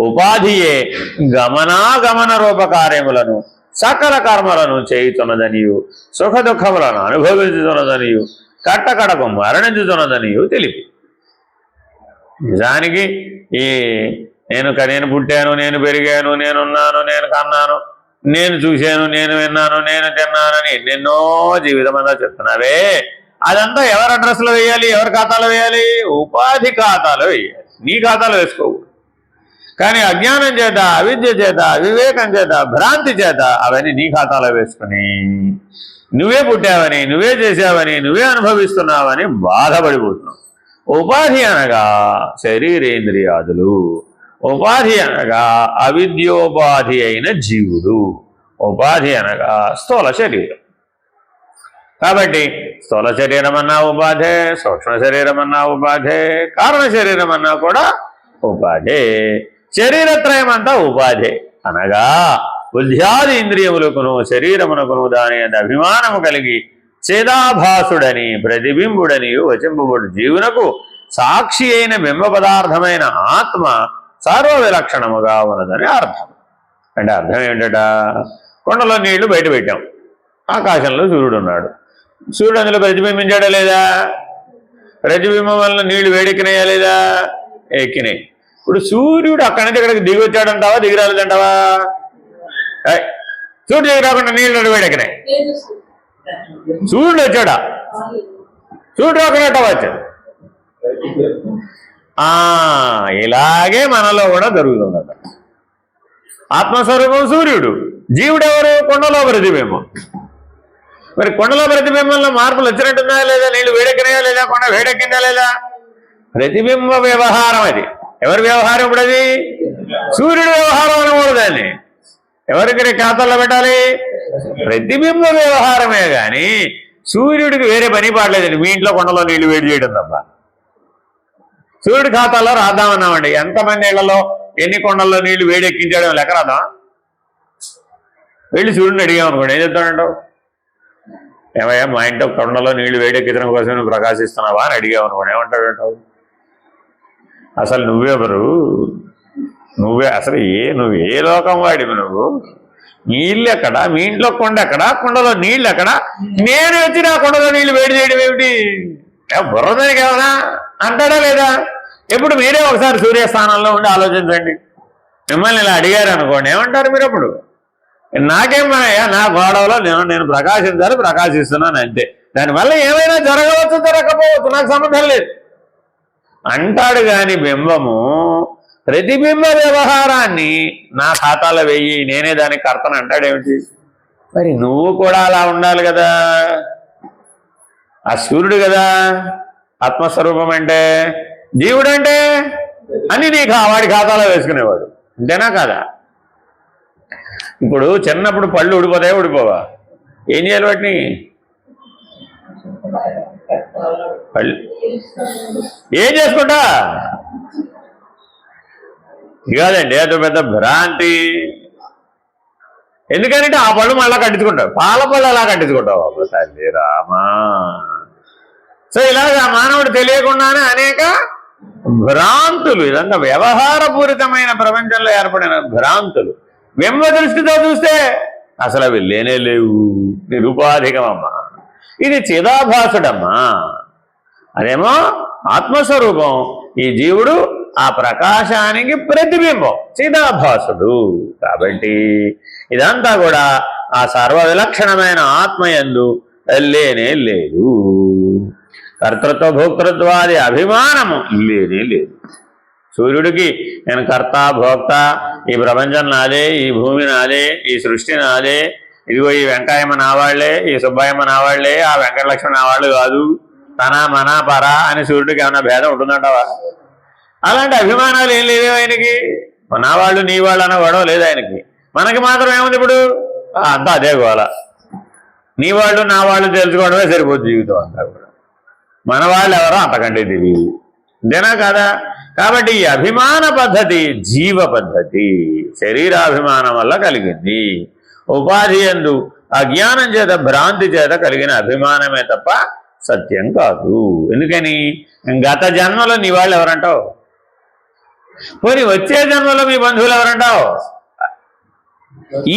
ఉపాధియే గమనాగమన రూపకార్యములను సకల కర్మలను చేయుతున్నదనియు సుఖ దుఃఖములను అనుభవించుతున్నదనియు కట్టకడకు మరణించుతున్నదనియు తెలిపి. నిజానికి నేను పుట్టాను, నేను పెరిగాను, నేనున్నాను, నేను కన్నాను, నేను చూశాను, నేను విన్నాను, నేను తిన్నానని ఎన్నెన్నో జీవితం అంతా చెప్తున్నావే. అదంతా ఎవరి అడ్రస్లో వేయాలి? ఎవరి ఖాతాలో వేయాలి? ఉపాధి ఖాతాలో వేయాలి. నీ ఖాతాలో వేసుకోవు. కానీ అజ్ఞానం చేత, అవిద్య చేత, వివేకం చేత, భ్రాంతి చేత అవన్నీ నీ ఖాతాలో వేసుకుని నువ్వే పుట్టావని, నువ్వే చేసావని, నువ్వే అనుభవిస్తున్నావని బాధపడిపోతున్నావు. ఉపాధి అనగా శరీరేంద్రియాదులు. ఉపాధి అనగా అవిద్యోపాధి అయిన జీవుడు. ఉపాధి అనగా స్థూల శరీరం. కాబట్టి స్థూల శరీరం అన్నా ఉపాధే, సూక్ష్మ శరీరం అన్నా ఉపాధే, కారణ శరీరం అన్నా కూడా ఉపాధే. శరీరత్రయం అంతా ఉపాధే. అనగా బుద్ధ్యాది ఇంద్రియములకును శరీరమునకును దాని అభిమానము కలిగి చేదాభాసుడని ప్రతిబింబుడని వచింపబడు జీవునకు సాక్షి అయిన బింబ పదార్థమైన ఆత్మ సర్వ విలక్షణముగా ఉన్నదని అర్థం. అంటే అర్థం ఏమిటట? కొండలో నీళ్లు బయట పెట్టాం, ఆకాశంలో సూర్యుడు ఉన్నాడు. సూర్యుడు అందులో ప్రతిబింబించాడా లేదా? ప్రతిబింబం వల్ల నీళ్లు వేడెక్కినాయా లేదా? ఎక్కినాయి. ఇప్పుడు సూర్యుడు అక్కడి నుంచి ఇక్కడికి దిగి వచ్చాడంటావా, దిగి రాలేదంటావా? సూర్యుడు దిగి రాకుండా నీళ్ళు వేడెక్కినాయి. సూర్యుడు వచ్చాడా? సూర్యుడు అక్కడ వచ్చాడు. ఇలాగే మనలో కూడా జరుగుతుందట. ఆత్మస్వరూపం సూర్యుడు, జీవుడెవరు? కొండలో ప్రతిబింబం. మరి కొండలో ప్రతిబింబంలో మార్పులు వచ్చినట్టున్నాయా లేదా? నీళ్లు వేడెక్కినాయా లేదా? కొండ వేడెక్కిందా లేదా? ప్రతిబింబ వ్యవహారం అది. ఎవరి వ్యవహారం ఇప్పుడు? అది సూర్యుడి వ్యవహారం అనకూడదు దాన్ని. ఎవరికి ఖాతాలో పెట్టాలి? ప్రతిబింబ వ్యవహారమే కానీ సూర్యుడికి వేరే పని పాడలేదండి. మీ ఇంట్లో కొండలో నీళ్లు వేడి చేయడం తప్ప. సూర్యుడి ఖాతాలో రాద్దామన్నామండి. ఎంతమంది ఇళ్లలో ఎన్ని కొండల్లో నీళ్లు వేడి ఎక్కించడం లెక్క రాదా? వెళ్ళి సూర్యుడిని అడిగామనుకోండి, ఏం చెప్తాడంటావు? ఏమయ్యా మా ఇంట్లో కొండలో నీళ్లు వేడెక్కించడం కోసం నువ్వు ప్రకాశిస్తున్నావా అని అడిగామనుకోండి, ఏమంటాడంటావు? అసలు నువ్వెవరు? నువ్వు ఏ లోకం వాడివి? నువ్వు నీళ్ళు ఎక్కడా? మీ ఇంట్లో కొండ ఎక్కడా? కొండలో నీళ్ళు ఎక్కడా? నేను వచ్చి నా కొండలో నీళ్లు వేడి చేయడం ఏమిటి? బుర్రదానికి ఏమన్నా అంటాడా లేదా? ఎప్పుడు మీరే ఒకసారి సూర్యస్థానంలో ఉండి ఆలోచించండి. మిమ్మల్ని ఇలా అడిగారు అనుకోండి, ఏమంటారు మీరు? అప్పుడు నాకేమయ్యా, నా గొడవలో నేను ప్రకాశిస్తున్నాను అంతే. దానివల్ల ఏమైనా జరగవచ్చు, జరగకపోవచ్చు, నాకు సంబంధం లేదు అంటాడు. కానీ బింబము ప్రతిబింబ వ్యవహారాన్ని నా ఖాతాలో వెయ్యి, నేనే దానికి కర్తను అంటాడేమిటి? మరి నువ్వు కూడా అలా ఉండాలి కదా. ఆ సూర్యుడు కదా ఆత్మస్వరూపం అంటే, జీవుడు అంటే అని నీకు వాడి ఖాతాలో వేసుకునేవాడు, అంతేనా కాదా? ఇప్పుడు చిన్నప్పుడు పళ్ళు ఊడిపోతాయా? ఊడిపోవా? ఏం చేయాలి వాటిని? పళ్ళు ఏం చేసుకుంటా? కాదండి, అది పెద్ద భ్రాంతి. ఎందుకంటే ఆ పళ్ళు మళ్ళా కట్టించుకుంటావు, పాల పళ్ళు అలా కట్టించుకుంటావు. తల్లి రామా. సో ఇలాగా మానవుడు తెలియకుండానే అనేక భ్రాంతులు, ఇదంతా వ్యవహారపూరితమైన ప్రపంచంలో ఏర్పడిన భ్రాంతులు. బింబ దృష్టితో చూస్తే అసలు అవి లేనే లేవు, నిరుపాధికమమ్మా. ఇది చిదాభాసుడమ్మా, అదేమో ఆత్మస్వరూపం. ఈ జీవుడు ఆ ప్రకాశానికి ప్రతిబింబం, చిదాభాసుడు. కాబట్టి ఇదంతా కూడా ఆ సర్వ విలక్షణమైన ఆత్మయందు లేనే లేదు. కర్తృత్వ భోక్తృత్వాది అభిమానము లేనే లేదు. సూర్యుడికి నేను కర్త భోక్త, ఈ ప్రపంచం నాదే, ఈ భూమి నాదే, ఈ సృష్టి నాదే, ఇదిగో ఈ వెంకాయమ్మ నావాళ్లే, ఈ సుబ్బాయమ్మ నావాళ్లే, ఆ వెంకటలక్ష్మి నావాళ్ళు కాదు, తన మన పర అని సూర్యుడికి ఏమైనా భేదం ఉంటుందంటావా? అలాంటి అభిమానాలు ఏం లేవు ఆయనకి. నా వాళ్ళు నీ వాళ్ళు అన్న గొడవ లేదు ఆయనకి. మనకి మాత్రం ఏముంది ఇప్పుడు? అంతా అదే గోల. నీ వాళ్ళు నా వాళ్ళు తెలుసుకోవడమే సరిపోతుంది జీవితం అంతా కూడా. మన వాళ్ళు ఎవరో అంతకంటే తెలియదు, అంతేనా కాదా? కాబట్టి ఈ అభిమాన పద్ధతి జీవ పద్ధతి, శరీరాభిమానం వల్ల కలిగింది. ఉపాధి యందు అజ్ఞానం చేత భ్రాంతి చేత కలిగిన అభిమానమే తప్ప సత్యం కాదు. ఎందుకని? గత జన్మలో నీ వాళ్ళు ఎవరంటావు? పోనీ వచ్చే జన్మలో మీ బంధువులు ఎవరంటావు?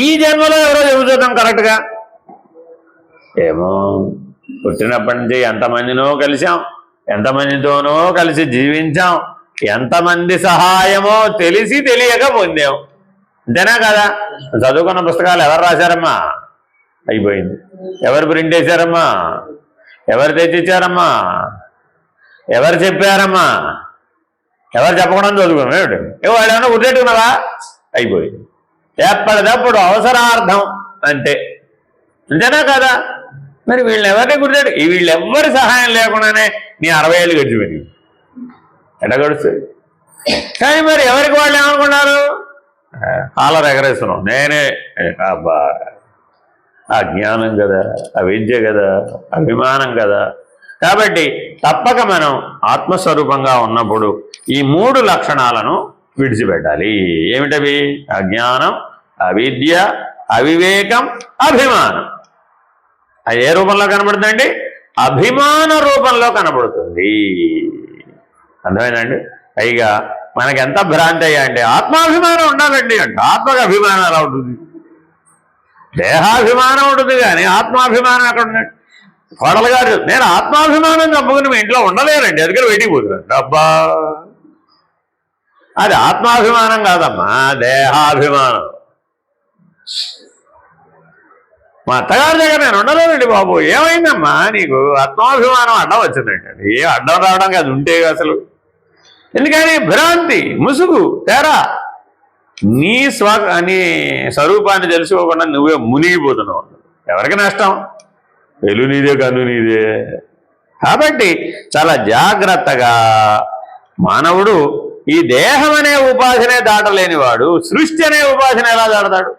ఈ జన్మలో ఎవరో చెబుతాం కరెక్ట్గా. ఏమో, పుట్టినప్పటి నుంచి ఎంతమందినో కలిసాం, ఎంతమందితోనో కలిసి జీవించాం, ఎంతమంది సహాయమో తెలిసి తెలియక పొందాం, అంతేనా కదా? చదువుకున్న పుస్తకాలు ఎవరు రాశారమ్మా? అయిపోయింది. ఎవరు ప్రింట్ వేశారమ్మా? ఎవరు తెచ్చిచ్చారమ్మా? ఎవరు చెప్పారమ్మా? ఎవరు చెప్పకుండా చదువుకున్నాం ఏమిటి? వాళ్ళు ఏమన్నా గుర్తెట్టుకున్నావా? అయిపోయింది. ఎప్పటిదప్పుడు అవసరార్థం అంతే, అంతేనా కదా? మరి వీళ్ళని ఎవరిని గుర్తెట్టు? వీళ్ళెవ్వరి సహాయం లేకుండానే నీ 60 ఏళ్ళు గడిచిపోయింది, ఎట్లా గడుస్తుంది? కానీ మరి ఎవరికి వాళ్ళు ఏమనుకున్నారు? కాలర్ ఎగరేస్తున్నాం నేనే. అబ్బా, అజ్ఞానం కదా, అవిద్య కదా, అభిమానం కదా. కాబట్టి తప్పక మనం ఆత్మస్వరూపంగా ఉన్నప్పుడు ఈ 3 లక్షణాలను విడిచిపెట్టాలి. ఏమిటవి? అజ్ఞానం, అవిద్య, అవివేకం, అభిమానం. అది ఏ రూపంలో కనబడుతుందండి? అభిమాన రూపంలో కనబడుతుంది. అర్థమైందండి? పైగా మనకి ఎంత భ్రాంతి అయ్యా అంటే ఆత్మాభిమానం ఉండాలండి అంటే, ఆత్మకు అభిమానం ఎలా ఉంటుంది? దేహాభిమానం ఉంటుంది కానీ ఆత్మాభిమానం ఎక్కడ ఉందండి? కోడలు గారు నేను ఆత్మాభిమానం చంపుకుని మీ ఇంట్లో ఉండలేనండి, అందుకని బయటికి పోతున్నాను. అబ్బా, అది ఆత్మాభిమానం కాదమ్మా, దేహాభిమానం. మా అత్తగారి దగ్గర నేను ఉండలేనండి బాబు. ఏమైందమ్మా నీకు? ఆత్మాభిమానం అడ్డం వచ్చిందండి. ఏ అడ్డం రావడం కాదు, ఉంటే అసలు. ఎందుకని? భ్రాంతి, ముసుగు, తేరా. నీ నీ స్వరూపాన్ని తెలుసుకోకుండా నువ్వే మునిగిపోతున్నావు. ఎవరికి నష్టం? వెలు నీదే, కన్ను నీదే. కాబట్టి చాలా జాగ్రత్తగా మానవుడు ఈ దేహం అనే ఉపాధినే దాటలేనివాడు సృష్టి అనే ఉపాధిని ఎలా దాడతాడు?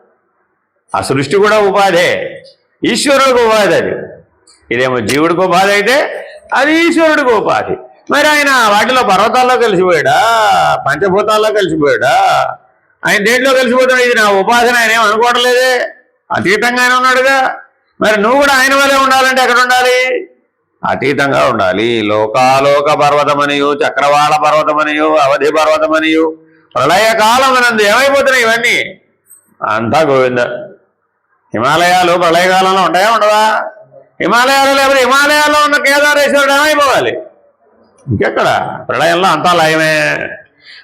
ఆ సృష్టి కూడా ఉపాధే, ఈశ్వరుడికి ఉపాధి అది. ఇదేమో జీవుడికి ఉపాధి అయితే అది ఈశ్వరుడికి ఉపాధి. మరి ఆయన వాటిలో పర్వతాల్లో కలిసిపోయాడా, పంచభూతాల్లో కలిసిపోయాడా, ఆయన దేంట్లో కలిసిపోతాడు? ఇది నా ఉపాధిని ఆయన ఏం అనుకోవడం లేదే, అతీతంగా ఆయన ఉన్నాడుగా. మరి నువ్వు కూడా ఆయన వల్లే ఉండాలంటే ఎక్కడ ఉండాలి? అతీతంగా ఉండాలి. లోకాలోక పర్వతమనియు, చక్రవాళ పర్వతమనియు, అవధి పర్వతమనియు, ప్రళయకాలం అనందు ఏమైపోతున్నాయి ఇవన్నీ? అంతా గోవింద. హిమాలయాలు ప్రళయకాలంలో ఉంటాయా ఉండవా? హిమాలయాలు లేకపోతే హిమాలయాల్లో ఉన్న కేదారేశ్వరుడు ఏమైపోవాలి? ఇంకెక్కడ? ప్రళయంలో అంతా లయమే.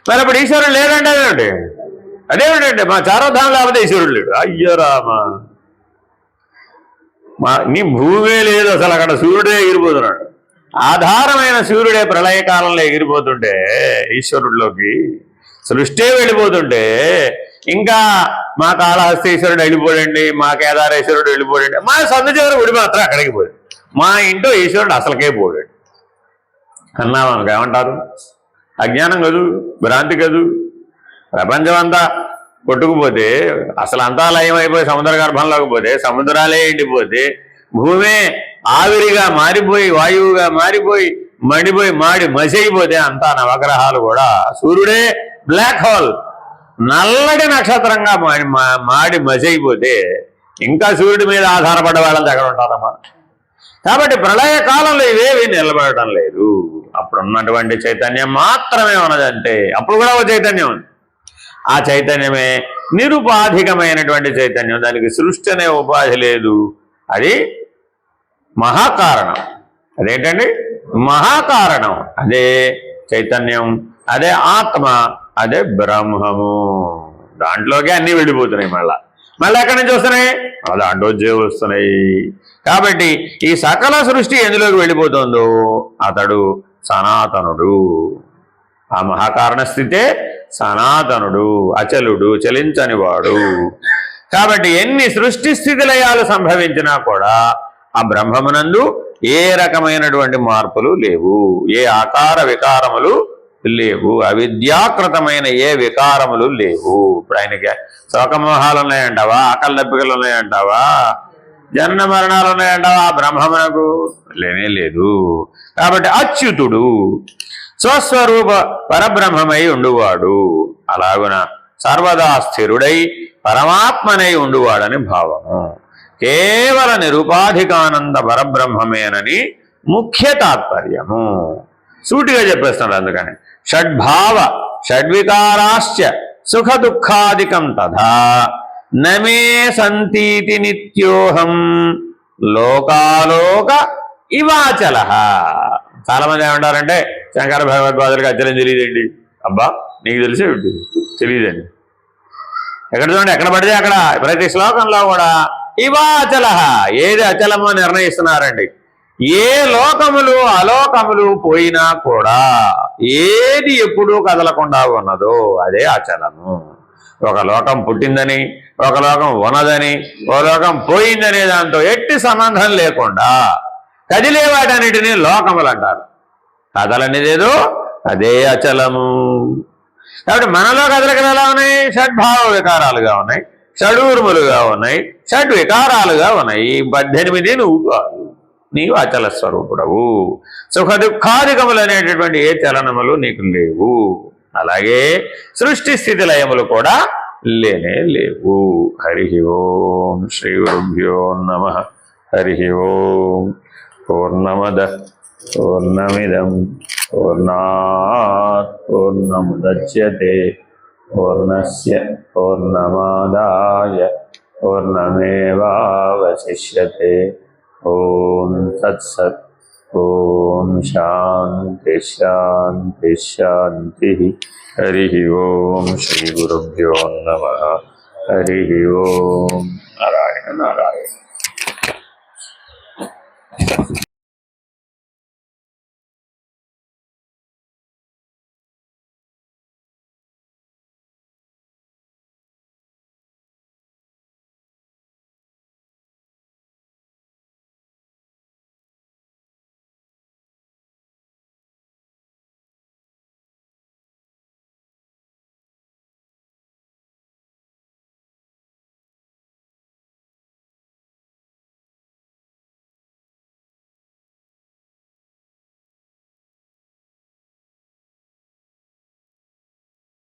మరి అప్పుడు ఈశ్వరుడు లేదంటే అదేమిటండి మా చారోధానం లేకపోతే ఈశ్వరుడు లేడు. అయ్యో రామా, నీ భూమే లేదు అసలు, అక్కడ సూర్యుడే ఎగిరిపోతున్నాడు. ఆధారమైన సూర్యుడే ప్రళయకాలంలో ఎగిరిపోతుంటే ఈశ్వరుడిలోకి సృష్టి వెళ్ళిపోతుంటే, ఇంకా మా కాళహస్తీశ్వరుడు వెళ్ళిపోడండి, మా కేదారేశ్వరుడు వెళ్ళిపోడండి, మా సందుచేవరు గుడి మాత్రం అక్కడికి పోయాడు, మా ఇంట్లో ఈశ్వరుడు అసలుకే పోయాడు అన్నా మనకు ఏమంటారు? అజ్ఞానం కదూ, భ్రాంతి కదూ. ప్రపంచం అంతా కొట్టుకుపోతే, అసలు అంతా లయమైపోయి సముద్ర గర్భంలోకి పోతే, సముద్రాలే ఎండిపోతే, భూమే ఆవిరిగా మారిపోయి వాయువుగా మారిపోయి మండిపోయి మాడి మసైపోతే, అంతా నవగ్రహాలు కూడా సూర్యుడే బ్లాక్ హోల్ నల్లటి నక్షత్రంగా మాడి మసైపోతే, ఇంకా సూర్యుడి మీద ఆధారపడ్డ వాళ్ళని దగ్గర ఉంటారమ్మా. కాబట్టి ప్రళయ కాలంలో ఇవేవి నిలబడటం లేదు. అప్పుడు ఉన్నటువంటి చైతన్యం మాత్రమే ఉన్నదంటే, అప్పుడు కూడా ఒక చైతన్యం ఉంది. ఆ చైతన్యమే నిరుపాధికమైనటువంటి చైతన్యం. దానికి సృష్టి అనే ఉపాధి లేదు. అది మహాకారణం. అదేంటండి? మహాకారణం. అదే చైతన్యం, అదే ఆత్మ, అదే బ్రహ్మము. దాంట్లోకి అన్నీ వెళ్ళిపోతున్నాయి. మళ్ళీ ఎక్కడి నుంచి వస్తున్నాయి? దాంట్లో జీవులు వస్తున్నాయి. కాబట్టి ఈ సకల సృష్టి ఎందులోకి వెళ్ళిపోతుందో అతడు సనాతనుడు. ఆ మహాకారణ స్థితే సనాతనుడు, అచలుడు, చలించనివాడు. కాబట్టి ఎన్ని సృష్టి స్థితి లయాలు సంభవించినా కూడా ఆ బ్రహ్మమునందు ఏ రకమైనటువంటి మార్పులు లేవు, ఏ ఆకార వికారములు లేవు, అవిద్యాకృతమైన ఏ వికారములు లేవు. ఇప్పుడు ఆయనకి శోకమోహాలు ఉన్నాయంటావా, ఆకలి దప్పికలు ఉన్నాయంటావా, జనన మరణాలు ఉన్నాయంటావా? ఆ బ్రహ్మమునకు లేనే లేదు. కాబట్టి అచ్యుతుడు, స్వస్వరూప పరబ్రహ్మమై ఉండువాడు. అలాగున సర్వదా స్థిరుడై పరమాత్మనై ఉండువాడని భావము. కేవల నిరుపాధికానంద పరబ్రహ్మమేనని ముఖ్య తాత్పర్యము. సూటిగా చెప్పేస్తున్నాడు. అందుకని షడ్భావ షడ్వికారాశ్చ సుఖ దుఃఖాదికం తథా నమే సంతీతి నిత్యోహం లోకాలోక ఇవాచల. చాలా మంది ఏమంటారంటే, శంకర భగవద్పాదులకు అచలం తెలియదండి. అబ్బా, నీకు తెలిసే తెలియదండి. ఎక్కడ చూడండి, ఎక్కడ పడితే అక్కడ ప్రతి శ్లోకంలో కూడా ఇవాచల, ఏది అచలమో నిర్ణయిస్తున్నారండి. ఏ లోకములు అలోకములు పోయినా కూడా ఏది ఎప్పుడూ కదలకుండా ఉన్నదో అదే అచలము. ఒక లోకం పుట్టిందని, ఒక లోకం ఉన్నదని, ఒక లోకం పోయిందనే దాంతో ఎట్టి సంబంధం లేకుండా కదిలే వాటన్నిటినీ లోకములు అంటారు. కదలనిదేదో అదే అచలము. కాబట్టి మనలో కదలికలు ఎలా ఉన్నాయి? షడ్భావ వికారాలుగా ఉన్నాయి, షడూర్ములుగా ఉన్నాయి, షడ్వికారాలుగా ఉన్నాయి. 18 నువ్వు కాదు, నీవు అచల స్వరూపుడవు. సుఖ దుఃఖాధికములు అనేటటువంటి ఏ చలనములు నీకు లేవు. అలాగే సృష్టి స్థితి లయములు కూడా లేనే లేవు. హరి ఓం. శ్రీ గురుభ్యో నమః. హరి ఓం. పూర్ణమద పూర్ణమిదం పూర్ణాత్ పూర్ణముదచ్యతే పూర్ణస్య పూర్ణమాదాయ పూర్ణమేవావశిష్యతే. ఓం తత్సత్. ఓం శాంతి శాంతి శాంతి. హరి ఓం. శ్రీ గురుభ్యో నమః. హరి ఓం. నారాయణ నారాయణ.